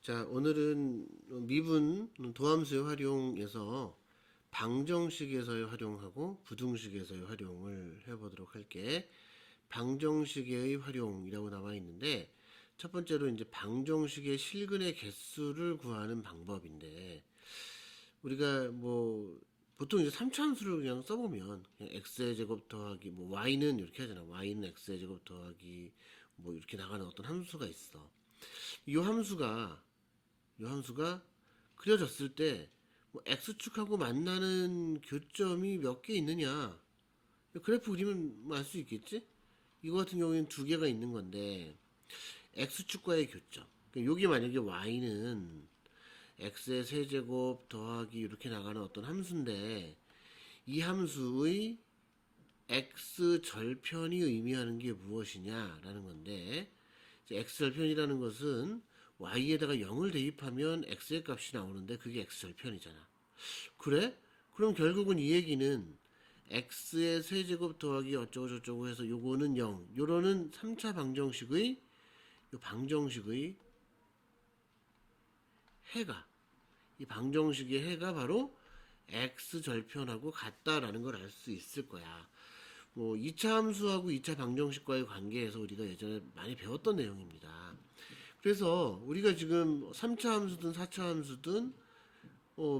자, 오늘은 미분 도함수의 활용에서 방정식에서의 활용하고 부등식에서의 활용을 해보도록 할게. 방정식의 활용이라고 나와 있는데, 첫 번째로 이제 방정식의 실근의 개수를 구하는 방법인데, 우리가 뭐 보통 이제 3차함수를 그냥 써보면 그냥 x의 제곱 더하기 뭐 y는 이렇게 하잖아. y는 x의 제곱 더하기 뭐 이렇게 나가는 어떤 함수가 있어. 이 함수가 그려졌을 때, 뭐 X축하고 만나는 교점이 몇 개 있느냐. 그래프 그리면 알 수 있겠지? 이거 같은 경우에는 두 개가 있는 건데, X축과의 교점. 그러니까 여기 만약에 Y는 X의 세제곱 더하기 이렇게 나가는 어떤 함수인데, 이 함수의 X 절편이 의미하는 게 무엇이냐라는 건데, X 절편이라는 것은 Y에다가 0을 대입하면 X의 값이 나오는데 그게 X 절편이잖아. 그래? 그럼 결국은 이 얘기는 X의 세제곱 더하기 어쩌고 저쩌고 해서 요거는 0. 요거는 3차 방정식의 방정식의 해가, 이 방정식의 해가 바로 X 절편하고 같다라는 걸 알 수 있을 거야. 뭐 2차 함수하고 2차 방정식과의 관계에서 우리가 예전에 많이 배웠던 내용입니다. 그래서 우리가 지금 3차 함수든 4차 함수든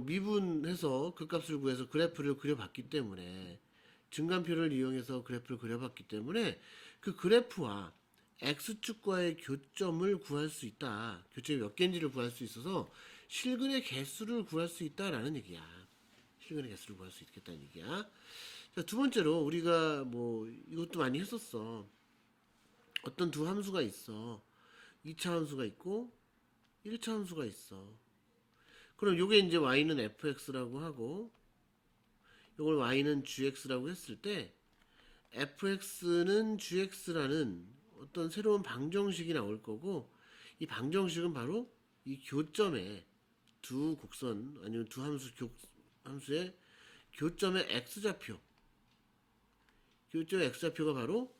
미분해서 그 값을 구해서 그래프를 그려봤기 때문에, 증간표를 이용해서 그래프를 그려봤기 때문에 그 그래프와 x축과의 교점을 구할 수 있다. 교점이 몇 개인지를 구할 수 있어서 실근의 개수를 구할 수 있다라는 얘기야. 실근의 개수를 구할 수 있겠다는 얘기야. 자, 두 번째로 우리가 뭐 이것도 많이 했었어. 어떤 두 함수가 있어. 2차 함수가 있고 1차 함수가 있어. 그럼 요게 이제 y는 fx라고 하고 요걸 y는 gx라고 했을 때, fx는 gx라는 어떤 새로운 방정식이 나올 거고, 이 방정식은 바로 이 교점의 두 곡선 아니면 두 함수의 교점의 x좌표가 바로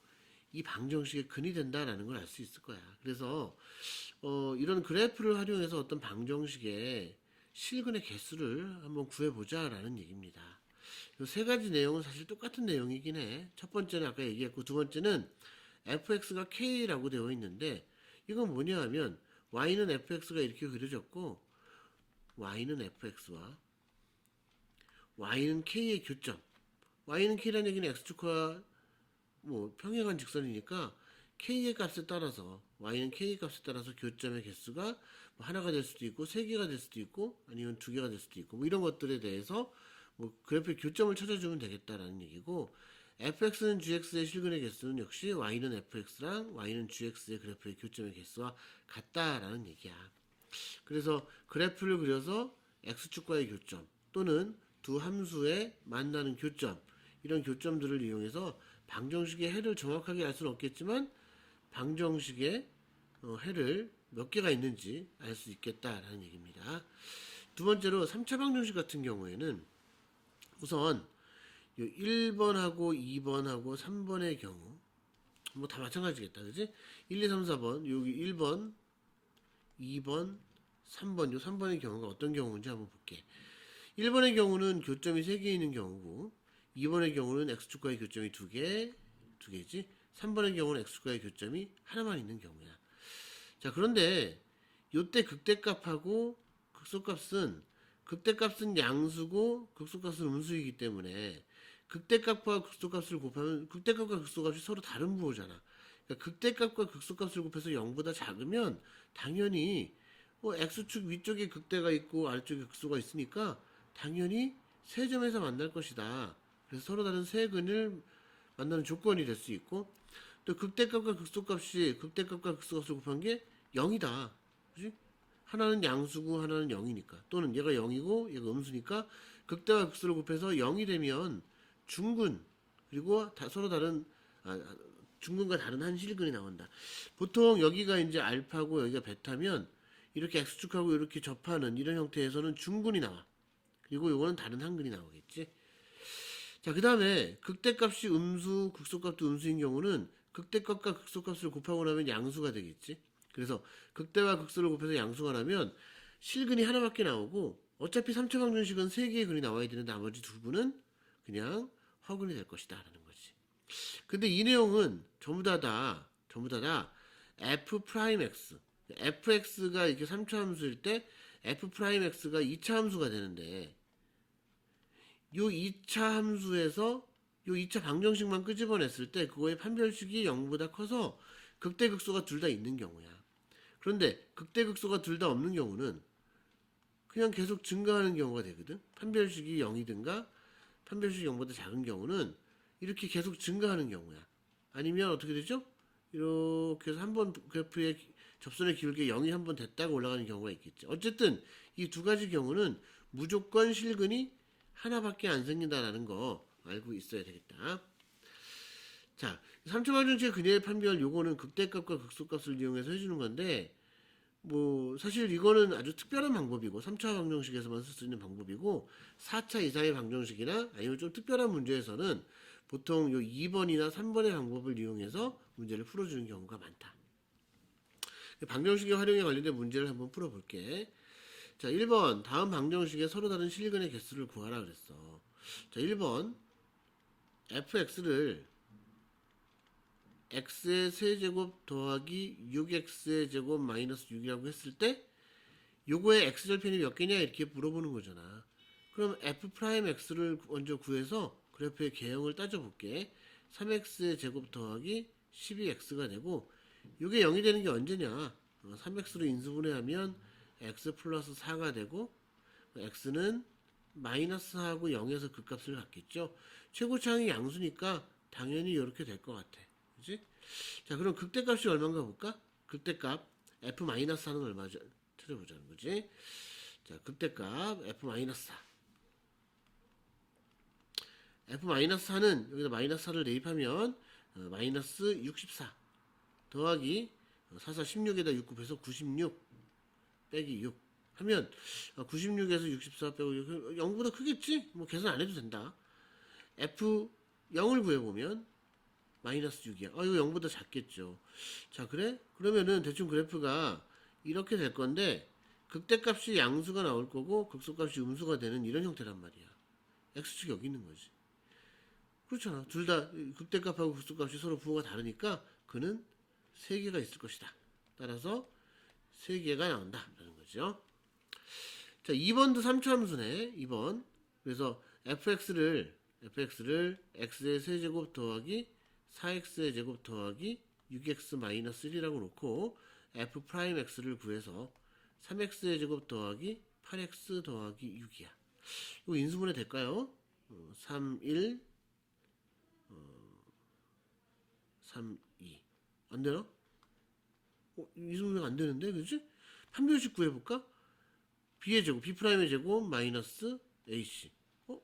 이 방정식의 근이 된다라는 걸 알 수 있을 거야. 그래서 이런 그래프를 활용해서 어떤 방정식의 실근의 개수를 한번 구해보자라는 얘기입니다. 이 세 가지 내용은 사실 똑같은 내용이긴 해. 첫 번째는 아까 얘기했고, 두 번째는 fx가 k라고 되어 있는데, 이건 뭐냐 하면 y는 fx가 이렇게 그려졌고, y는 fx와 y는 k의 교점, y는 k라는 얘기는 x축과 뭐 평행한 직선이니까 k의 값에 따라서, y는 k의 값에 따라서 교점의 개수가 뭐 하나가 될 수도 있고 세 개가 될 수도 있고 아니면 두 개가 될 수도 있고 뭐 이런 것들에 대해서 뭐 그래프의 교점을 찾아주면 되겠다라는 얘기고, fx는 gx의 실근의 개수는 역시 y는 fx랑 y는 gx의 그래프의 교점의 개수와 같다라는 얘기야. 그래서 그래프를 그려서 x축과의 교점 또는 두 함수의 만나는 교점, 이런 교점들을 이용해서 방정식의 해를 정확하게 알 수는 없겠지만 방정식의 해를 몇 개가 있는지 알 수 있겠다라는 얘기입니다. 두 번째로 3차 방정식 같은 경우에는 우선 1번하고 2번하고 3번의 경우 뭐 다 마찬가지겠다. 그지? 1, 2, 3, 4번, 여기 1번, 2번, 3번, 요 3번의 경우가 어떤 경우인지 한번 볼게. 1번의 경우는 교점이 3개 있는 경우고, 2번의 경우는 x축과의 교점이 2개지. 3번의 경우는 x축과의 교점이 하나만 있는 경우야. 자, 그런데 요때 극대값하고 극대값은 양수고 극소값은 음수이기 때문에 극대값과 극소값을 곱하면 극대값과 극소값이 서로 다른 부호잖아. 그러니까 극대값과 극소값을 곱해서 0보다 작으면 당연히 x축 위쪽에 극대가 있고 아래쪽에 극소가 있으니까 당연히 세 점에서 만날 것이다. 그래서 서로 다른 세 근을 만나는 조건이 될 수 있고, 또 극대값과 극대값과 극소값을 곱한 게 0이다. 그지? 하나는 양수고 하나는 0이니까, 또는 얘가 0이고 얘가 음수니까 극대와 극소를 곱해서 0이 되면 중근, 그리고 서로 다른 중근과 다른 한 실근이 나온다. 보통 여기가 이제 알파고 여기가 베타면 이렇게 x축하고 이렇게 접하는 이런 형태에서는 중근이 나와. 그리고 요거는 다른 한근이 나오겠지. 자, 그 다음에 극대값이 음수, 극소값도 음수인 경우는 극대값과 극소값을 곱하고 나면 양수가 되겠지. 그래서 극대와 극소를 곱해서 양수가 나면 실근이 하나밖에 나오고 어차피 3차 방정식은 3개의 근이 나와야 되는데 나머지 2근은 그냥 허근이 될 것이다 라는 거지. 근데 이 내용은 전부 다 f 프라임 x fx가 이렇게 3차 함수일 때 f 프라임 x가 2차 함수가 되는데 요 2차 함수에서 요 2차 방정식만 끄집어냈을 때 그거의 판별식이 0보다 커서 극대극소가 둘 다 있는 경우야. 그런데 극대극소가 둘 다 없는 경우는 그냥 계속 증가하는 경우가 되거든. 판별식이 0이든가 판별식이 0보다 작은 경우는 이렇게 계속 증가하는 경우야. 아니면 어떻게 되죠? 이렇게 해서 한번 그래프의 접선의 기울기가 0이 한 번 됐다가 올라가는 경우가 있겠지. 어쨌든 이 두 가지 경우는 무조건 실근이 하나밖에 안 생긴다라는 거 알고 있어야 되겠다. 자, 3차 방정식의 근해의 판별 요거는 극대값과 극소값을 이용해서 해주는 건데 뭐 사실 이거는 아주 특별한 방법이고 3차 방정식에서만 쓸 수 있는 방법이고 4차 이상의 방정식이나 아니면 좀 특별한 문제에서는 보통 요 2번이나 3번의 방법을 이용해서 문제를 풀어주는 경우가 많다. 방정식의 활용에 관련된 문제를 한번 풀어볼게. 자, 1번 다음 방정식에 서로 다른 실근의 개수를 구하라 그랬어. 자, 1번 fx를 x의 세제곱 더하기 6x의 제곱 마이너스 6이라고 했을 때 요거의 x절편이 몇 개냐 이렇게 물어보는 거잖아. 그럼 f 프라임 x를 먼저 구해서 그래프의 개형을 따져볼게. 3x의 제곱 더하기 12x가 되고 요게 0이 되는 게 언제냐. 3x로 인수분해하면 x 플러스 4가 되고 x는 마이너스 4하고 0에서 그 값을 갖겠죠. 최고차항이 양수니까 당연히 이렇게 될 것 같아. 그치? 자, 그럼 극대값이 얼마인가 볼까? 극대값 f-4는 얼마죠? 찾아보자는 거지. 자, 극대값 f-4 f-4는 여기다 마이너스 4를 대입하면 마이너스 64 더하기 44 16에다 6 곱해서 96 빼기 6 하면 96에서 64 빼고 6 0보다 크겠지? 뭐 계산 안 해도 된다. f 0을 구해보면 마이너스 6이야. 이거 0보다 작겠죠. 자, 그래? 그러면은 대충 그래프가 이렇게 될 건데 극대값이 양수가 나올 거고 극소값이 음수가 되는 이런 형태란 말이야. x축이 여기 있는 거지. 그렇잖아. 둘 다 극대값하고 극소값이 서로 부호가 다르니까 그는 3개가 있을 것이다. 따라서 3개가 나온다라는 거죠. 자, 2번도 3차 함수네. 2번. 그래서 fx를 x의 세제곱 더하기 4x의 제곱 더하기 6x 마이너스 1이라고 놓고 f 프라임 x를 구해서 3x의 제곱 더하기 8x 더하기 6이야. 이거 인수분해 될까요? 3, 1, 3, 2. 안 되나? 인수분해가 안 되는데, 그지? 판별식 구해볼까? b의 제곱, b 프라임의 제곱 마이너스 ac.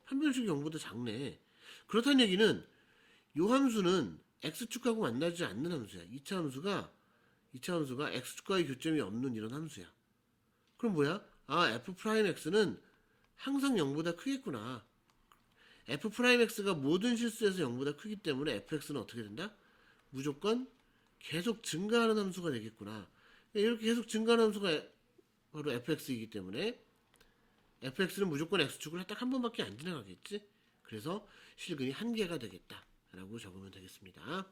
판별식이 0보다 작네. 그렇다는 얘기는 요 함수는 x축하고 만나지 않는 함수야. 2차 함수가 x축과의 교점이 없는 이런 함수야. 그럼 뭐야? f 프라임 x는 항상 0보다 크겠구나. f 프라임 x가 모든 실수에서 0보다 크기 때문에 fx는 어떻게 된다? 무조건 계속 증가하는 함수가 되겠구나. 이렇게 계속 증가하는 함수가 바로 fx이기 때문에 fx는 무조건 x축을 딱 한 번밖에 안 지나가겠지. 그래서 실근이 1개가 되겠다 라고 적으면 되겠습니다.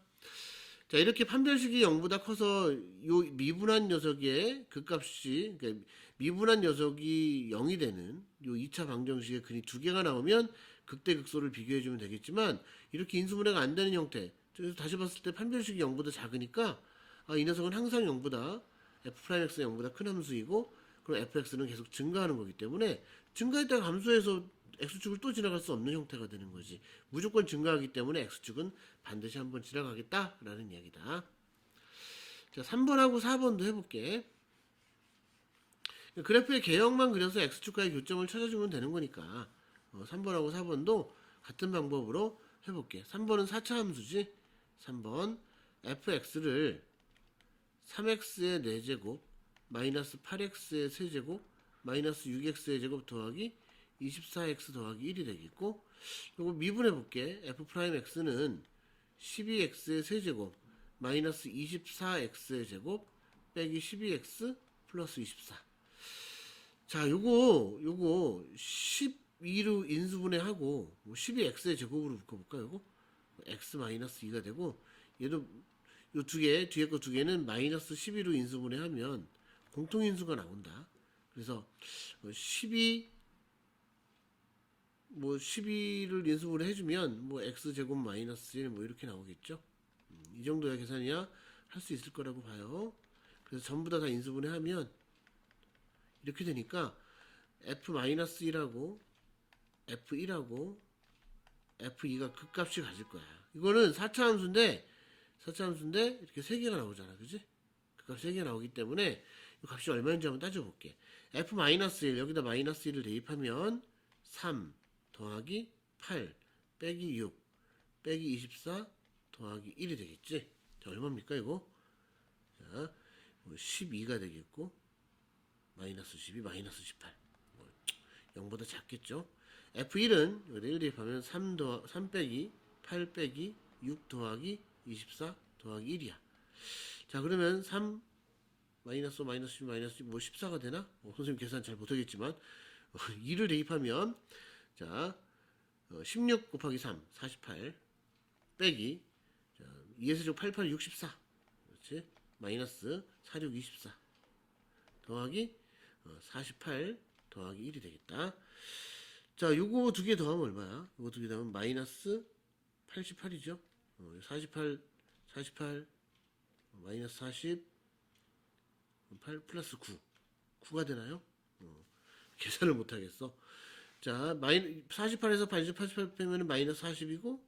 자, 이렇게 판별식이 0보다 커서 요 미분한 녀석의 그 값이 그러니까 미분한 녀석이 0이 되는 요 2차 방정식의 근이 2개가 나오면 극대극소를 비교해 주면 되겠지만 이렇게 인수분해가 안 되는 형태. 그래서 다시 봤을 때 판별식이 0보다 작으니까 이 녀석은 항상 0보다 f'x가 0보다 큰 함수이고 그럼 fx는 계속 증가하는 거기 때문에 증가했다가 감소해서 x축을 또 지나갈 수 없는 형태가 되는 거지. 무조건 증가하기 때문에 x축은 반드시 한번 지나가겠다라는 이야기다. 자, 3번하고 4번도 해볼게. 그래프의 개형만 그려서 x축과의 교점을 찾아주면 되는 거니까 3번하고 4번도 같은 방법으로 해볼게. 3번은 4차 함수지. 3번 fx를 3x의 4제곱 마이너스 8x의 세제곱 마이너스 6x의 제곱 더하기 24x 더하기 1이 되겠고 요거 미분해 볼게. f 프라임 x는 12x의 세제곱 마이너스 24x의 제곱 빼기 12x 플러스 24. 자, 요거 12로 인수분해하고 12x의 제곱으로 묶어볼까 요거? x 마이너스 2가 되고 얘도 요 두 개, 뒤에 거 두 개는 마이너스 12로 인수분해하면 공통인수가 나온다. 그래서 12를 인수분해 해주면 x제곱 마이너스 1 이렇게 나오겠죠. 이 정도의 계산이야 할 수 있을 거라고 봐요. 그래서 전부 다 인수분해 하면 이렇게 되니까 f-1하고 f1하고 f2가 극값이 가질 거야. 이거는 4차 함수인데 이렇게 3개가 나오잖아. 그지? 극값 3개가 나오기 때문에 이 값이 얼마인지 한번 따져볼게. f-1 여기다 마이너스 1을 대입하면 3 더하기 8 빼기 6 빼기 24 더하기 1이 되겠지. 자, 얼마입니까 이거? 자, 12가 되겠고 마이너스 12 마이너스 18 0보다 작겠죠. f1은 여기다 1 대입하면 3 빼기 8 빼기 6 더하기 24 더하기 1이야. 자, 그러면 3 마이너스 마이너스 10 마이너스 14가 되나? 선생님 계산 잘 못하겠지만 2를 대입하면 자 16 곱하기 3 48 빼기 자, 2에서 88 64 그렇지? 마이너스 46 24 더하기 48 더하기 1이 되겠다. 자, 요거 두 개 더하면 얼마야? 요거 두 개 더하면 마이너스 88이죠. 48 마이너스 40 8 플러스 9가 되나요? 계산을 못하겠어. 자, 48에서 88 빼면 마이너스 40이고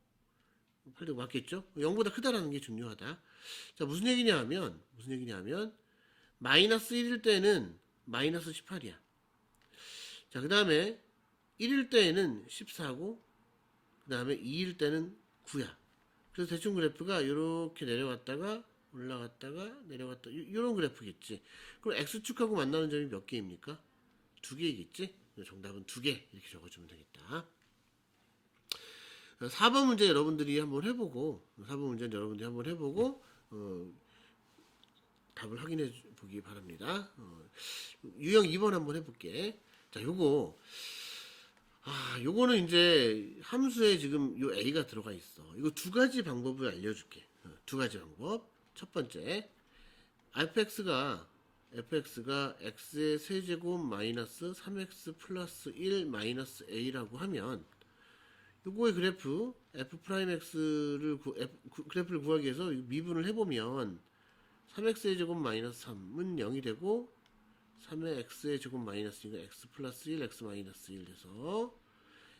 8도 맞겠죠? 0보다 크다라는 게 중요하다. 자, 무슨 얘기냐 하면 마이너스 1일 때는 마이너스 18이야. 자, 그 다음에 1일 때에는 14고 그 다음에 2일 때는 9야. 그래서 대충 그래프가 이렇게 내려갔다가 올라갔다가 내려갔다 이런 그래프겠지. 그럼 x축하고 만나는 점이 몇 개입니까? 2개이겠지? 정답은 2개 이렇게 적어주면 되겠다. 4번 문제 여러분들이 한번 해보고 답을 확인해 보기 바랍니다. 유형 2번 한번 해볼게. 자, 요거는 이제 함수에 지금 요 a가 들어가 있어. 이거 두 가지 방법을 알려줄게. 두 가지 방법. 첫 번째, fx가 x의 세제곱 마이너스 3x 플러스 1 마이너스 a라고 하면 요거의 그래프 f'x를 그래프를 구하기 위해서 미분을 해보면 3x의 제곱 마이너스 3은 0이 되고 3의 x의 제곱 마이너스 2가 x 플러스 1 x 마이너스 1 돼서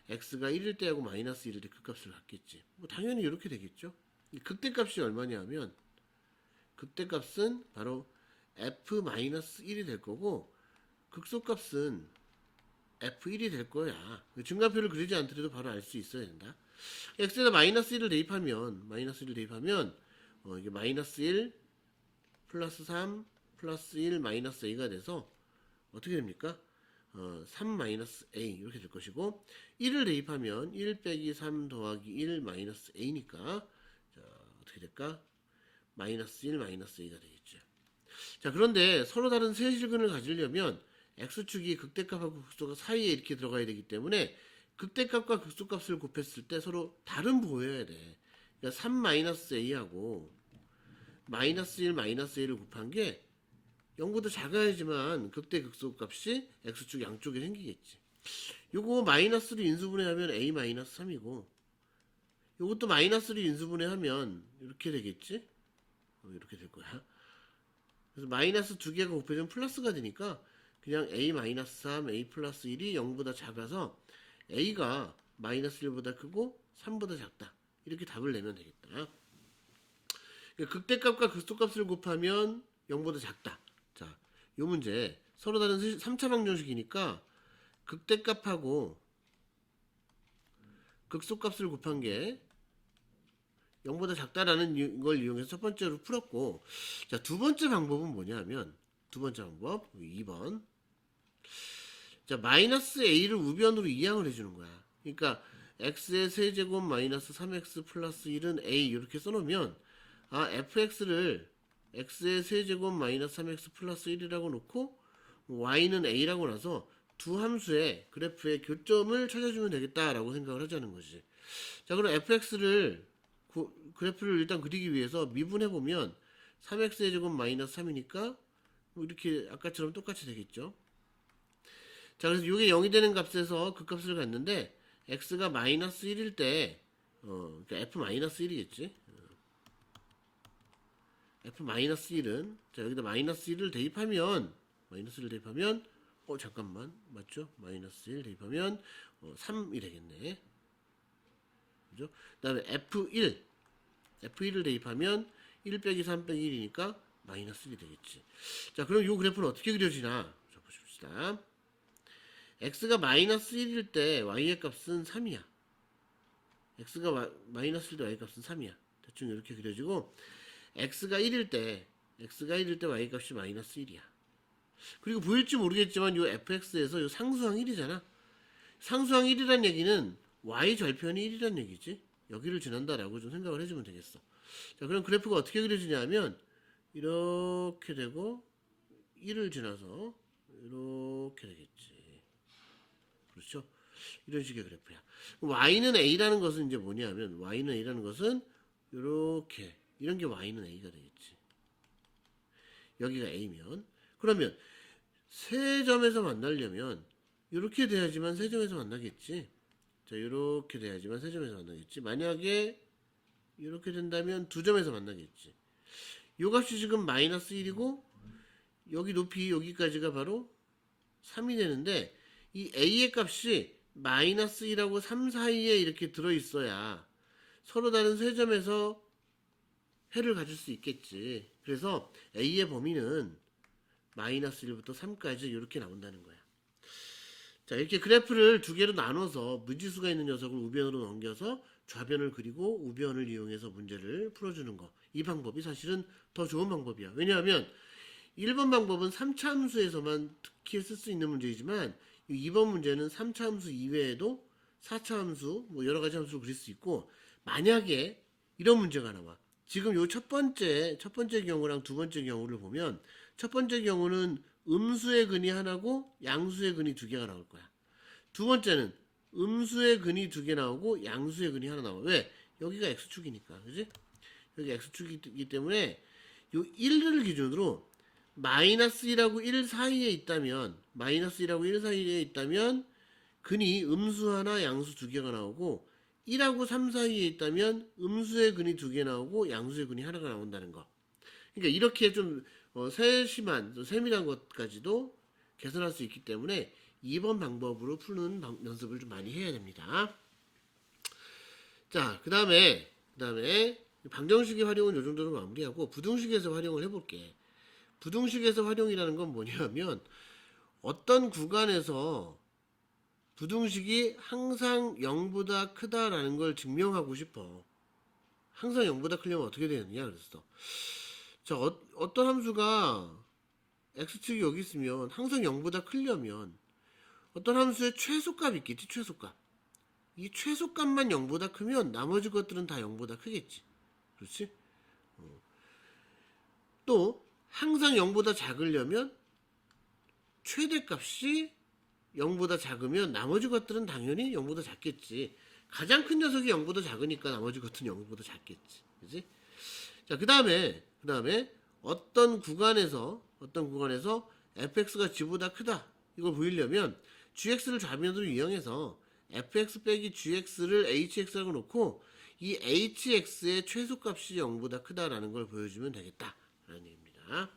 x가 1일 때하고 마이너스 1일 때 극값을 갖겠지. 당연히 이렇게 되겠죠. 이 극대값이 얼마냐 하면 극대값은 바로 f-1이 될 거고 극소값은 f1이 될 거야. 증가표를 그리지 않더라도 바로 알 수 있어야 된다. x에다 마이너스 1을 대입하면 이게 마이너스 1 플러스 3 플러스 1 마이너스 a가 돼서 어떻게 됩니까? 3 마이너스 a 이렇게 될 것이고 1을 대입하면 1 빼기 3 더하기 1 마이너스 a니까 자, 어떻게 될까? 마이너스 1 마이너스 a가 되겠죠. 자, 그런데 서로 다른 세실근을 가지려면 x축이 극대값하고 극소값 사이에 이렇게 들어가야 되기 때문에 극대값과 극소값을 곱했을 때 서로 다른 보여야 돼. 그러니까 3 마이너스 a하고 마이너스 1 마이너스 a를 곱한 게 0보다 작아야지만 극대 극소값이 x축 양쪽에 생기겠지. 요거 마이너스로 인수분해하면 a 마이너스 3이고 요것도 마이너스로 인수분해하면 이렇게 되겠지. 이렇게 될 거야. 그래서 마이너스 두 개가 곱해지면 플러스가 되니까 그냥 a 마이너스 3, a 플러스 1이 0보다 작아서 a가 마이너스 1보다 크고 3보다 작다. 이렇게 답을 내면 되겠다. 그러니까 극대값과 극소값을 곱하면 0보다 작다. 자, 요 문제 서로 다른 3차 방정식이니까 극대값하고 극소값을 곱한 게 0보다 작다라는 걸 이용해서 첫 번째로 풀었고, 자, 두 번째 방법은 뭐냐면 두 번째 방법 2번. 자, 마이너스 a를 우변으로 이항을 해주는 거야. 그러니까 x의 세제곱 마이너스 3x 플러스 1은 a 이렇게 써놓으면 fx를 x의 세제곱 마이너스 3x 플러스 1이라고 놓고 y는 a라고 나서 두 함수의 그래프의 교점을 찾아주면 되겠다라고 생각을 하자는 거지. 자, 그럼 fx를 그래프를 일단 그리기 위해서 미분해보면 3x의 제곱 마이너스 3이니까 뭐 이렇게 아까처럼 똑같이 되겠죠. 자, 그래서 이게 0이 되는 값에서 그 값을 갖는데 x가 마이너스 1일 때 그러니까 f 마이너스 1이겠지. f 마이너스 1은 자, 여기다 마이너스 1을 대입하면 잠깐만 맞죠? 마이너스 1 대입하면 3이 되겠네. 그죠? 그 다음에 F1을 대입하면 1 빼기 3 빼기 1이니까 마이너스 1이 되겠지. 자, 그럼 이 그래프는 어떻게 그려지나? 자, 보십시다. x가 마이너스 1일 때 y의 값은 3이야. x가 마이너스 1일 때 y의 값은 3이야. 대충 이렇게 그려지고 x가 1일 때 y의 값이 마이너스 1이야. 그리고 보일지 모르겠지만 이 fx에서 이 상수항 1이잖아. 상수항 1이란 얘기는 y 절편이 1이란 얘기지. 여기를 지난다라고 좀 생각을 해주면 되겠어. 자, 그럼 그래프가 어떻게 그려지냐면 이렇게 되고 1을 지나서 이렇게 되겠지. 그렇죠? 이런 식의 그래프야. y는 a라는 것은 이제 뭐냐면 y는 a라는 것은 이렇게 이런 게 y는 a가 되겠지. 여기가 a면 그러면 세 점에서 만나려면 이렇게 돼야지만 세 점에서 만나겠지. 자, 이렇게 돼야지만 세 점에서 만나겠지. 만약에 이렇게 된다면 두 점에서 만나겠지. 요 값이 지금 마이너스 1이고 여기 높이 여기까지가 바로 3이 되는데 이 a의 값이 마이너스 1하고 3 사이에 이렇게 들어있어야 서로 다른 세 점에서 해를 가질 수 있겠지. 그래서 a의 범위는 마이너스 1부터 3까지 이렇게 나온다는 거야. 자, 이렇게 그래프를 두 개로 나눠서 무지수가 있는 녀석을 우변으로 넘겨서 좌변을 그리고 우변을 이용해서 문제를 풀어주는 거. 이 방법이 사실은 더 좋은 방법이야. 왜냐하면 1번 방법은 3차 함수에서만 특히 쓸 수 있는 문제이지만 2번 문제는 3차 함수 이외에도 4차 함수, 뭐 여러 가지 함수를 그릴 수 있고 만약에 이런 문제가 나와. 지금 요 첫 번째 경우랑 두 번째 경우를 보면 첫 번째 경우는 음수의 근이 하나고 양수의 근이 두 개가 나올 거야. 두 번째는 음수의 근이 두 개 나오고 양수의 근이 하나 나와. 왜? 여기가 x축이니까. 그지? 여기 x축이기 때문에 요 1을 기준으로 마이너스 1하고 1 사이에 있다면 근이 음수 하나 양수 두 개가 나오고 1하고 3 사이에 있다면 음수의 근이 두 개 나오고 양수의 근이 하나가 나온다는 거. 그러니까 이렇게 좀 세밀한 것까지도 개선할 수 있기 때문에 2번 방법으로 푸는 연습을 좀 많이 해야 됩니다. 자, 그 다음에 방정식의 활용은 이 정도로 마무리하고 부등식에서 활용을 해볼게. 부등식에서 활용이라는 건 뭐냐면 어떤 구간에서 부등식이 항상 0보다 크다라는 걸 증명하고 싶어. 항상 0보다 크려면 어떻게 되느냐 그랬어. 자, 어떤 함수가 x축이 여기 있으면 항상 0보다 크려면 어떤 함수의 최소값이 있겠지. 최소값. 이 최소값만 0보다 크면 나머지 것들은 다 0보다 크겠지. 그렇지? 또 항상 0보다 작으려면 최대값이 0보다 작으면 나머지 것들은 당연히 0보다 작겠지. 가장 큰 녀석이 0보다 작으니까 나머지 것들은 0보다 작겠지. 그지? 자, 그 다음에 어떤 구간에서 fx가 g보다 크다. 이걸 보이려면 gx를 좌변으로 이용해서 fx 빼기 gx를 hx라고 놓고 이 hx의 최소값이 0보다 크다라는 걸 보여주면 되겠다라는 얘기입니다.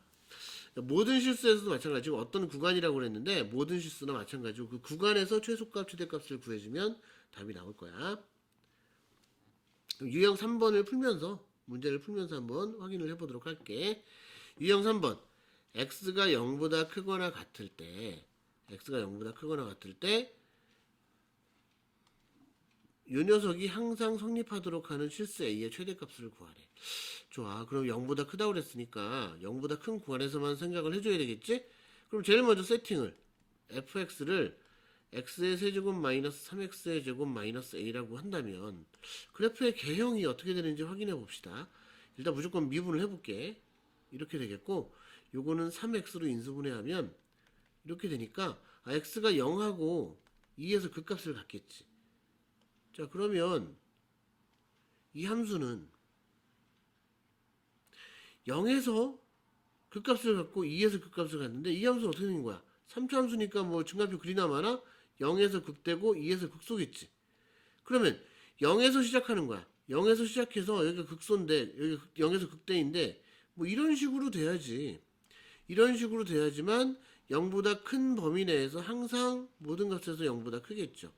모든 실수에서도 마찬가지고 어떤 구간이라고 그랬는데 모든 실수나 마찬가지고 그 구간에서 최소값, 최대값을 구해주면 답이 나올 거야. 유형 3번을 문제를 풀면서 한번 확인을 해보도록 할게. 유형 3번 x가 0보다 크거나 같을 때 이 녀석이 항상 성립하도록 하는 실수 a의 최대값을 구하래. 좋아. 그럼 0보다 크다고 그랬으니까 0보다 큰 구간에서만 생각을 해줘야 되겠지? 그럼 제일 먼저 세팅을 fx를 x의 세제곱 마이너스 3x의 제곱 마이너스 a라고 한다면 그래프의 개형이 어떻게 되는지 확인해 봅시다. 일단 무조건 미분을 해볼게. 이렇게 되겠고 요거는 3x로 인수분해하면 이렇게 되니까 x가 0하고 2에서 극값을 갖겠지. 자, 그러면 이 함수는 0에서 극값을 갖고 2에서 극값을 갖는데 이 함수는 어떻게 되는 거야? 3차 함수니까 뭐 증가표 그리나 마나 0에서 극되고 2에서 극소겠지. 그러면 0에서 시작하는 거야. 0에서 시작해서 여기가 극소인데 여기 0에서 극대인데 뭐 이런 식으로 돼야지. 이런 식으로 돼야지만 0보다 큰 범위 내에서 항상 모든 값에서 0보다 크겠죠.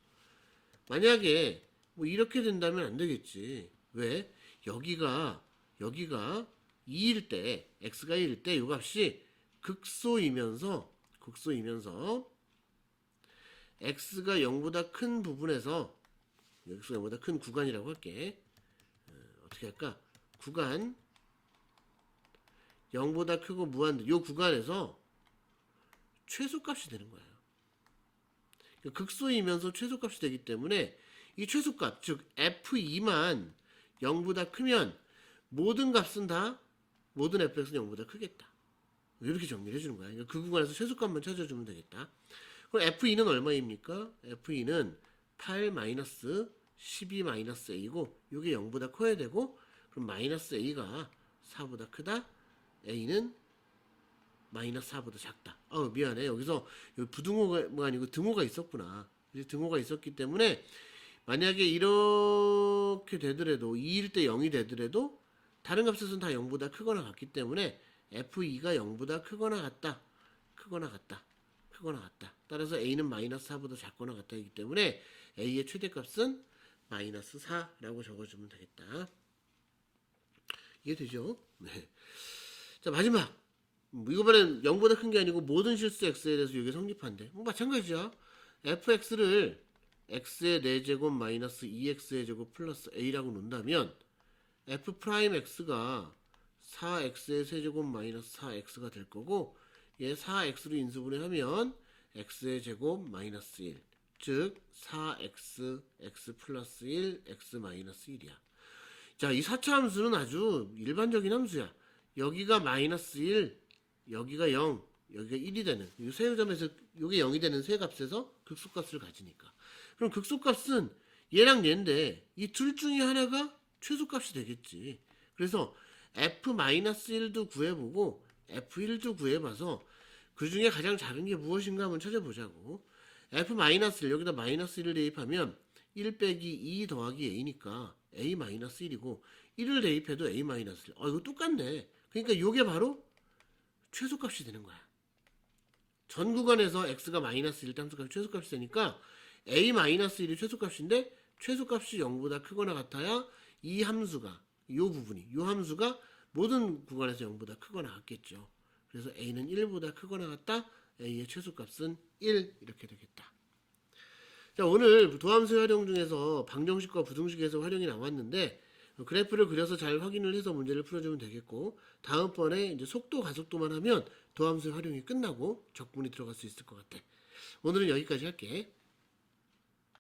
만약에 뭐 이렇게 된다면 안 되겠지. 왜? 여기가 2일 때 x가 1일 때 이 값이 극소이면서 x가 0보다 큰 부분에서 x가 0보다 큰 구간이라고 할게. 어떻게 할까? 구간 0보다 크고 무한대 이 구간에서 최소값이 되는 거예요. 극소이면서 최소값이 되기 때문에 이 최소값 즉 f2만 0보다 크면 모든 값은 다 모든 fx는 0보다 크겠다. 이렇게 정리를 해주는 거야. 그러니까 그 구간에서 최소값만 찾아주면 되겠다. 그럼 f2는 얼마입니까? f2는 8-12-a고 이게 0보다 커야 되고 그럼 마이너스 a가 4보다 크다. a는 마이너스 4보다 작다. 미안해. 여기서 부등호가 아니고 등호가 있었구나. 등호가 있었기 때문에 만약에 이렇게 되더라도 2일 때 0이 되더라도 다른 값에서는 다 0보다 크거나 같기 때문에 f2가 0보다 크거나 같다. 따라서 a는 마이너스 4보다 작거나 같다이기 때문에 a의 최대값은 마이너스 4라고 적어주면 되겠다. 이해되죠? 네. 자, 마지막. 이거는 0보다 큰 게 아니고 모든 실수 x에 대해서 이게 성립한대. 뭐 마찬가지야. fx를 x의 4제곱 마이너스 2x의 제곱 플러스 a라고 놓는다면 f 프라임 x가 4x의 세제곱 마이너스 4x가 될 거고 얘 4x로 인수분해하면 x의 제곱 마이너스 1 즉 4x x 플러스 1 x 마이너스 1이야. 자, 이 4차 함수는 아주 일반적인 함수야. 여기가 마이너스 1 여기가 0 여기가 1이 되는 이 세 점에서 이게 0이 되는 세 값에서 극소값을 가지니까 그럼 극소값은 얘랑 얘인데 이 둘 중에 하나가 최소값이 되겠지. 그래서 f-1도 구해보고 f1도 구해봐서 그 중에 가장 작은 게 무엇인가 한번 찾아보자고. f-1 여기다 마이너스 1을 대입하면 1 빼기 2 더하기 a니까 a-1이고 1을 대입해도 a-1 이거 똑같네. 그러니까 이게 바로 최소값이 되는 거야. 전 구간에서 x가 마이너스 1 함수값이 최소값이 되니까 a-1이 최소값인데 최소값이 0보다 크거나 같아야 이 함수가 이 함수가 모든 구간에서 0보다 크거나 같겠죠. 그래서 a는 1보다 크거나 같다. a의 최소값은 1 이렇게 되겠다. 자, 오늘 도함수 활용 중에서 방정식과 부등식에서 활용이 나왔는데 그래프를 그려서 잘 확인을 해서 문제를 풀어주면 되겠고 다음번에 이제 속도 가속도만 하면 도함수 활용이 끝나고 적분이 들어갈 수 있을 것 같아. 오늘은 여기까지 할게.